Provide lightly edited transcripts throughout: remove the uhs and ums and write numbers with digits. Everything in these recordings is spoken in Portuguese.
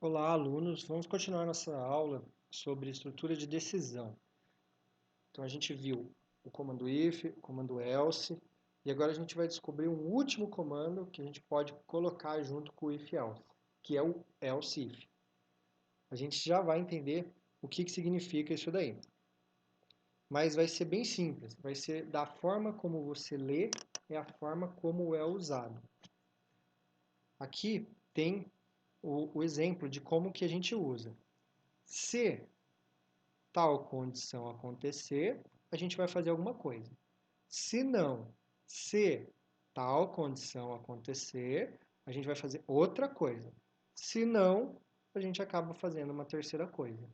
Olá, alunos. Vamos continuar nossa aula sobre estrutura de decisão. Então, a gente viu o comando if, o comando else, e agora a gente vai descobrir um último comando que a gente pode colocar junto com o if-else, que é o else if. A gente já vai entender o que significa isso daí. Mas vai ser bem simples, vai ser da forma como você lê, é a forma como é usado. Aqui tem o exemplo de como que a gente usa. Se tal condição acontecer, a gente vai fazer alguma coisa. Se não, se tal condição acontecer, a gente vai fazer outra coisa. Se não, a gente acaba fazendo uma terceira coisa.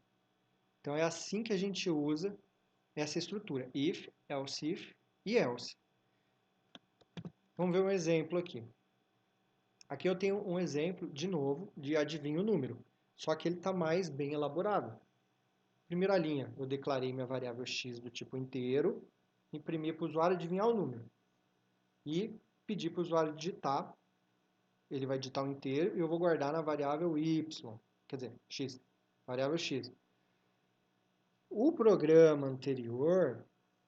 Então é assim que a gente usa essa estrutura: if, else if e else. Vamos ver um exemplo aqui. Aqui eu tenho um exemplo, de novo, de adivinha o número, só que ele está mais bem elaborado. Primeira linha, eu declarei minha variável x do tipo inteiro, imprimi para o usuário adivinhar o número. E pedi para o usuário digitar, ele vai digitar o inteiro e eu vou guardar na variável y, quer dizer, x, variável x. O programa anterior,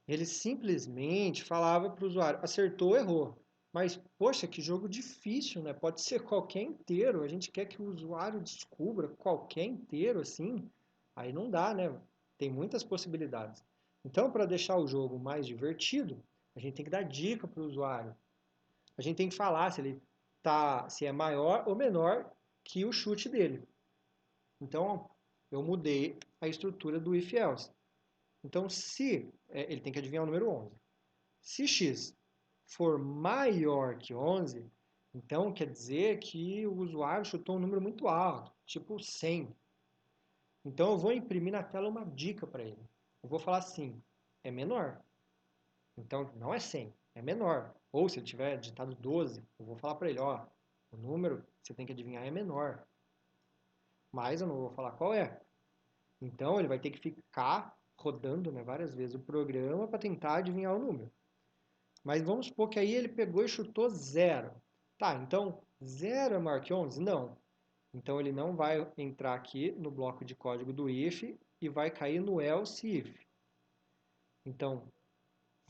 ele simplesmente falava para o usuário, acertou ou errou. Mas, poxa, que jogo difícil, né? Pode ser qualquer inteiro, a gente quer que o usuário descubra qualquer inteiro assim, aí não dá, né? Tem muitas possibilidades. Então, para deixar o jogo mais divertido, a gente tem que dar dica para o usuário. A gente tem que falar se é maior ou menor que o chute dele. Então, eu mudei a estrutura do if-else. Então, se ele tem que adivinhar o número 11. Se x for maior que 11, então quer dizer que o usuário chutou um número muito alto, tipo 100. Então, eu vou imprimir na tela uma dica para ele. Eu vou falar assim, é menor. Então, não é 100, é menor. Ou se ele tiver digitado 12, eu vou falar para ele, ó, o número que você tem que adivinhar é menor. Mas eu não vou falar qual é. Então, ele vai ter que ficar rodando, né, várias vezes o programa para tentar adivinhar o número. Mas vamos supor que aí ele pegou e chutou 0. Tá, então 0 é maior que 11? Não. Então ele não vai entrar aqui no bloco de código do if e vai cair no else if. Então,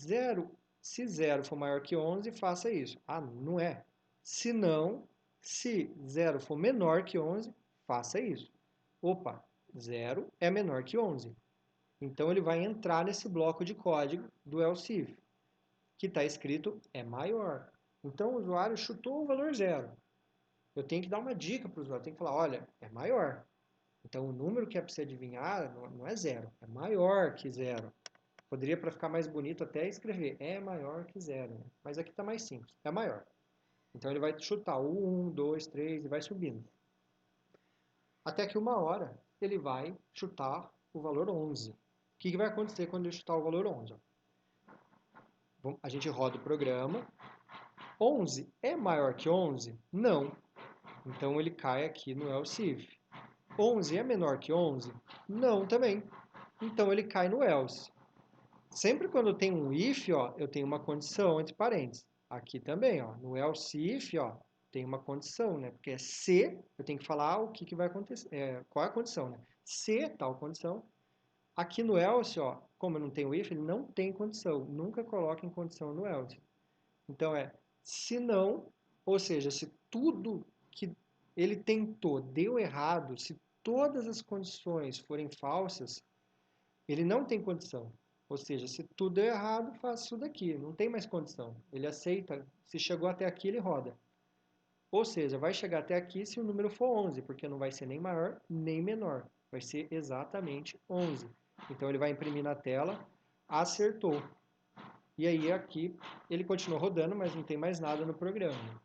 0, se 0 for maior que 11, faça isso. Ah, não é. Se não, se 0 for menor que 11, faça isso. Opa, 0 é menor que 11. Então ele vai entrar nesse bloco de código do else if, que está escrito é maior. Então o usuário chutou o valor 0. Eu tenho que dar uma dica para o usuário, tenho que falar, olha, é maior. Então o número que é para você adivinhar não é 0, é maior que 0. Poderia, para ficar mais bonito, até escrever é maior que 0, né? Mas aqui está mais simples, é maior. Então ele vai chutar o 1, 2, 3 e vai subindo. Até que uma hora ele vai chutar o valor 11. O que vai acontecer quando ele chutar o valor 11? A gente roda o programa. 11 é maior que 11? Não. Então ele cai aqui no else if. 11 é menor que 11? Não também. Então ele cai no else. Sempre quando eu tenho um if, ó, eu tenho uma condição entre parênteses. Aqui também, ó, no else if, ó, tem uma condição, né? Porque é se, eu tenho que falar o que vai acontecer, qual é a condição, né? Se tal condição. Aqui no else, ó, como eu não tenho if, ele não tem condição. Nunca coloque em condição no else. Então se não, ou seja, se tudo que ele tentou deu errado, se todas as condições forem falsas, ele não tem condição. Ou seja, se tudo deu errado, faça isso daqui, não tem mais condição. Ele aceita, se chegou até aqui, ele roda. Ou seja, vai chegar até aqui se o número for 11, porque não vai ser nem maior nem menor. Vai ser exatamente 11. Então ele vai imprimir na tela, acertou. E aí aqui ele continua rodando, mas não tem mais nada no programa.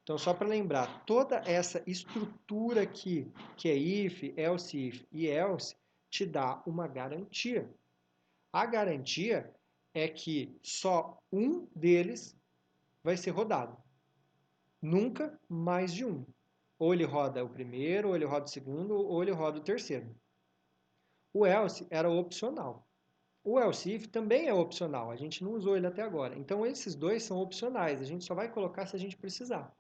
Então, só para lembrar, toda essa estrutura aqui, que é if, else if e else, te dá uma garantia. A garantia é que só um deles vai ser rodado. Nunca mais de um. Ou ele roda o primeiro, ou ele roda o segundo, ou ele roda o terceiro. O else era opcional. O else if também é opcional, a gente não usou ele até agora. Então esses dois são opcionais, a gente só vai colocar se a gente precisar.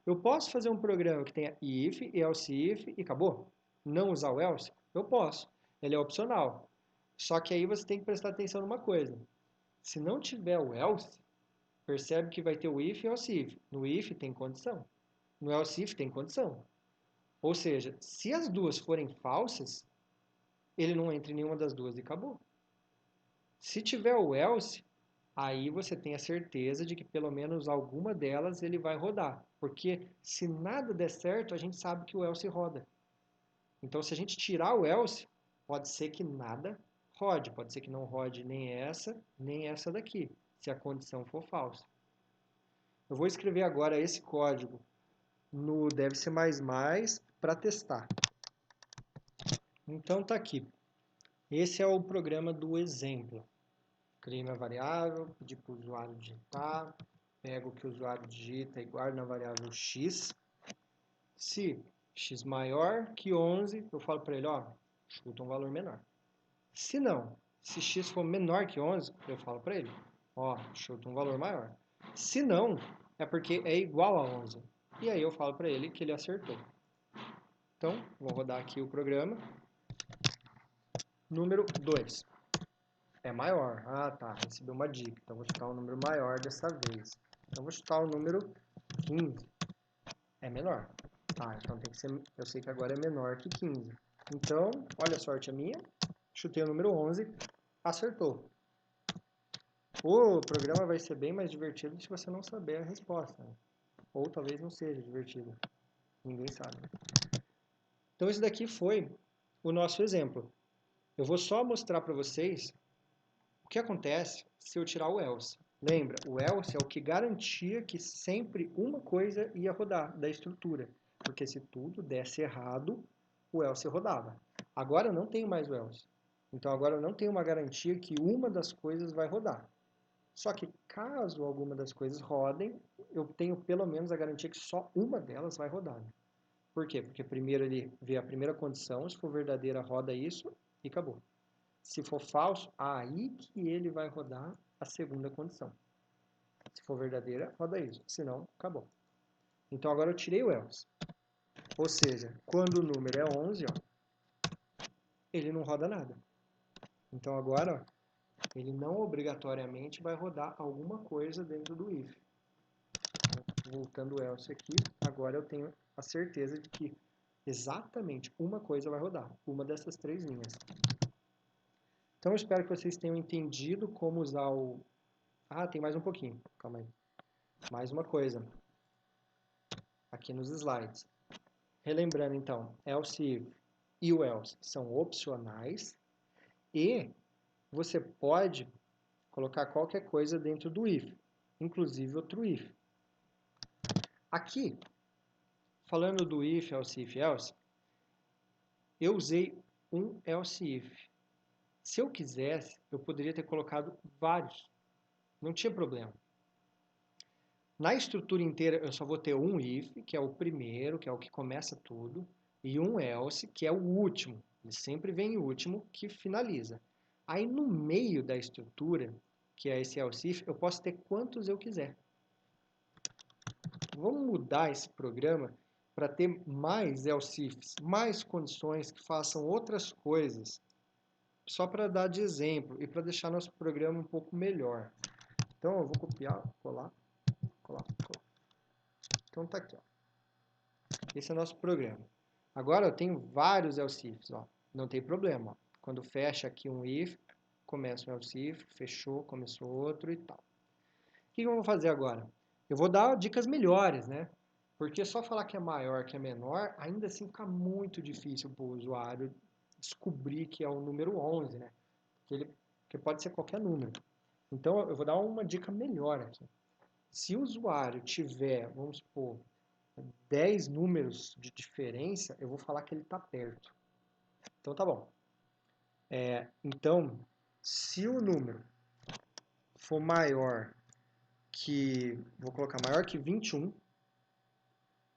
Eu posso fazer um programa que tenha if, else if e acabou? Não usar o else? Eu posso. Ele é opcional. Só que aí você tem que prestar atenção numa coisa. Se não tiver o else, percebe que vai ter o if e o else if. No if tem condição. No else if tem condição. Ou seja, se as duas forem falsas, ele não entra em nenhuma das duas e acabou. Se tiver o else, aí você tem a certeza de que pelo menos alguma delas ele vai rodar. Porque se nada der certo, a gente sabe que o else roda. Então, se a gente tirar o else, pode ser que nada rode. Pode ser que não rode nem essa daqui, se a condição for falsa. Eu vou escrever agora esse código no deve ser mais para testar. Então, tá aqui. Esse é o programa do exemplo. Criei minha variável, pedi para o usuário digitar, pego o que o usuário digita e guardo na variável x. Se x maior que 11, eu falo para ele, ó, chuta um valor menor. Se não, se x for menor que 11, eu falo para ele, ó, chuta um valor maior. Se não, é porque é igual a 11. E aí eu falo para ele que ele acertou. Então, vou rodar aqui o programa. Número 2. É maior. Ah, tá. Recebi uma dica. Então, vou chutar um número maior dessa vez. Então, vou chutar o número 15. É menor. Tá, então tem que ser... Eu sei que agora é menor que 15. Então, olha a sorte a minha. Chutei o número 11. Acertou. O programa vai ser bem mais divertido se você não saber a resposta. Né? Ou talvez não seja divertido. Ninguém sabe. Então, esse daqui foi o nosso exemplo. Eu vou só mostrar para vocês o que acontece se eu tirar o else. Lembra, o else é o que garantia que sempre uma coisa ia rodar da estrutura. Porque se tudo desse errado, o else rodava. Agora eu não tenho mais o else. Então agora eu não tenho uma garantia que uma das coisas vai rodar. Só que caso alguma das coisas rodem, eu tenho pelo menos a garantia que só uma delas vai rodar. Por quê? Porque primeiro ele vê a primeira condição, se for verdadeira roda isso e acabou. Se for falso, aí que ele vai rodar a segunda condição. Se for verdadeira, roda isso. Se não, acabou. Então agora eu tirei o else. Ou seja, quando o número é 11, ó, ele não roda nada. Então agora, ó, ele não obrigatoriamente vai rodar alguma coisa dentro do if. Voltando o else aqui, agora eu tenho a certeza de que exatamente uma coisa vai rodar. Uma dessas três linhas. Então eu espero que vocês tenham entendido como usar o... Ah, tem mais um pouquinho. Calma aí. Mais uma coisa. Aqui nos slides. Relembrando então, else if e o else são opcionais e você pode colocar qualquer coisa dentro do if, inclusive outro if. Aqui, falando do if, else, eu usei um else if. Se eu quisesse, eu poderia ter colocado vários. Não tinha problema. Na estrutura inteira, eu só vou ter um if, que é o primeiro, que é o que começa tudo, e um else, que é o último. Ele sempre vem o último, que finaliza. Aí, no meio da estrutura, que é esse else if, eu posso ter quantos eu quiser. Vamos mudar esse programa para ter mais else ifs, mais condições que façam outras coisas, só para dar de exemplo e para deixar nosso programa um pouco melhor. Então, eu vou copiar, colar, colar, colar. Então, tá aqui, ó. Esse é o nosso programa. Agora eu tenho vários else ifs, ó. Não tem problema, ó. Quando fecha aqui um if, começa um else if, fechou, começou outro e tal. O que eu vou fazer agora? Eu vou dar dicas melhores, né? Porque só falar que é maior, que é menor, ainda assim fica muito difícil para o usuário descobrir que é o número 11, né? Que pode ser qualquer número. Então eu vou dar uma dica melhor aqui. Se o usuário tiver, vamos supor, 10 números de diferença, eu vou falar que ele está perto. Então tá bom. Então, se o número for maior que... Vou colocar maior que 21,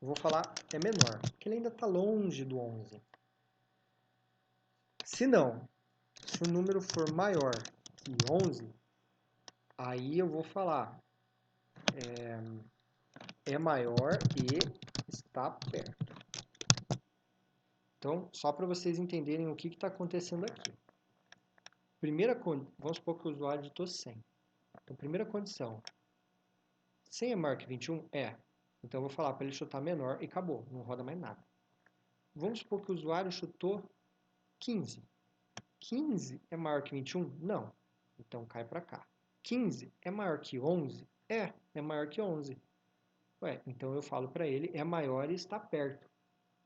eu vou falar é menor, porque ele ainda está longe do 11. Se não, se o número for maior que 11, aí eu vou falar é maior e está perto. Então, só para vocês entenderem o que está acontecendo aqui. Vamos supor que o usuário digitou 100. Então, primeira condição, 100 é maior que 21? É. Então, eu vou falar para ele chutar menor e acabou, não roda mais nada. Vamos supor que o usuário chutou 15. 15 é maior que 21? Não. Então, cai para cá. 15 é maior que 11? É maior que 11. Ué, então eu falo para ele, é maior e está perto.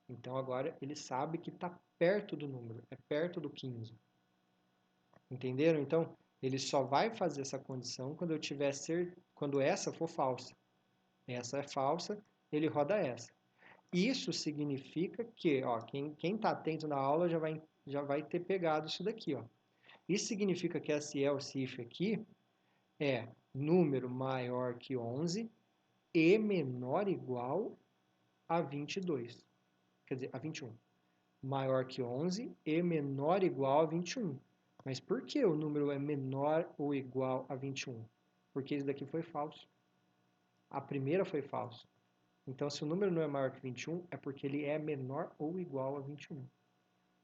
Então, agora ele sabe que está perto do número, é perto do 15. Entenderam? Então, ele só vai fazer essa condição quando essa for falsa. Essa é falsa, ele roda essa. Isso significa que, ó, quem está atento na aula já vai ter pegado isso daqui, ó. Isso significa que esse else if aqui é número maior que 11 e menor ou igual a 22. Quer dizer, a 21. Maior que 11 e menor ou igual a 21. Mas por que o número é menor ou igual a 21? Porque isso daqui foi falso. A primeira foi falso. Então, se o número não é maior que 21, é porque ele é menor ou igual a 21.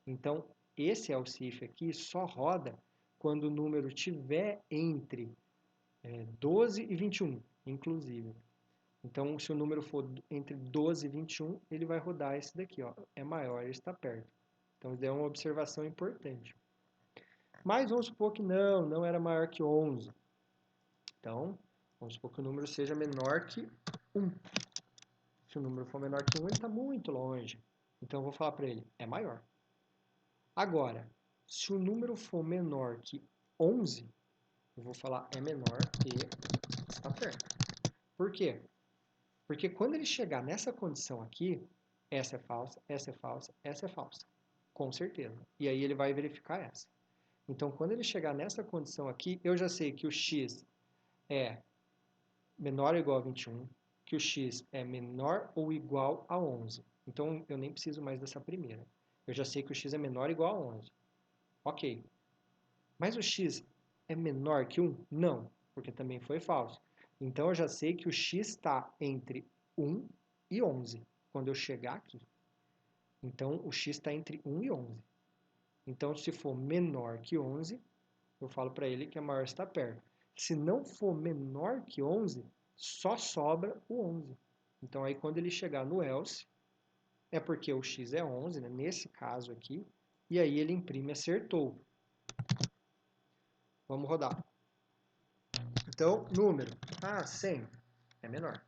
Então, esse else if aqui só roda quando o número estiver entre 12 e 21, inclusive. Então, se o número for entre 12 e 21, ele vai rodar esse daqui, ó, é maior, ele está perto. Então, isso é uma observação importante. Mas vamos supor que não era maior que 11. Então, vamos supor que o número seja menor que 1. Se o número for menor que 1, ele está muito longe. Então, eu vou falar para ele, é maior. Agora, se o número for menor que 11, eu vou falar é menor e está perto. Por quê? Porque quando ele chegar nessa condição aqui, essa é falsa, essa é falsa, essa é falsa. Com certeza. E aí ele vai verificar essa. Então, quando ele chegar nessa condição aqui, eu já sei que o x é menor ou igual a 21, que o x é menor ou igual a 11. Então, eu nem preciso mais dessa primeira. Eu já sei que o x é menor ou igual a 11. Ok. Mas o x é menor que 1? Não, porque também foi falso. Então, eu já sei que o x está entre 1 e 11, quando eu chegar aqui. Então, o x está entre 1 e 11. Então, se for menor que 11, eu falo para ele que a maior está perto. Se não for menor que 11, só sobra o 11. Então, aí quando ele chegar no else, é porque o x é 11, né? Nesse caso aqui, e aí ele imprime acertou. Vamos rodar. Então, número, 100 é menor.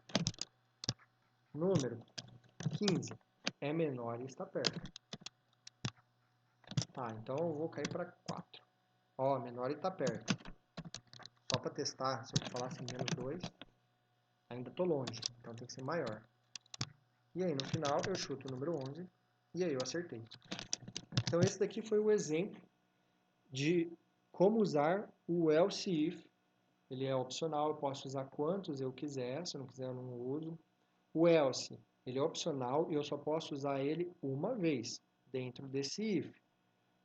Número 15 é menor e está perto. Então eu vou cair para 4. Ó, menor e está perto. Só para testar, se eu falasse menos 2, ainda estou longe, então tem que ser maior. E aí no final eu chuto o número 11 e aí eu acertei. Então esse daqui foi o exemplo de como usar o else if. Ele é opcional, eu posso usar quantos eu quiser, se eu não quiser eu não uso. O else, ele é opcional e eu só posso usar ele uma vez dentro desse if.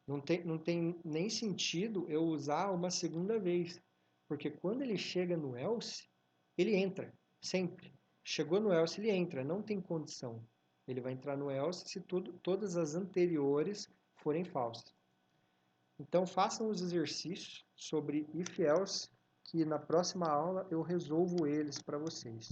Não tem nem sentido eu usar uma segunda vez, porque quando ele chega no else, ele entra, sempre. Chegou no else, ele entra, não tem condição. Ele vai entrar no else se todas as anteriores forem falsas. Então, façam os exercícios sobre if else, que na próxima aula eu resolvo eles para vocês.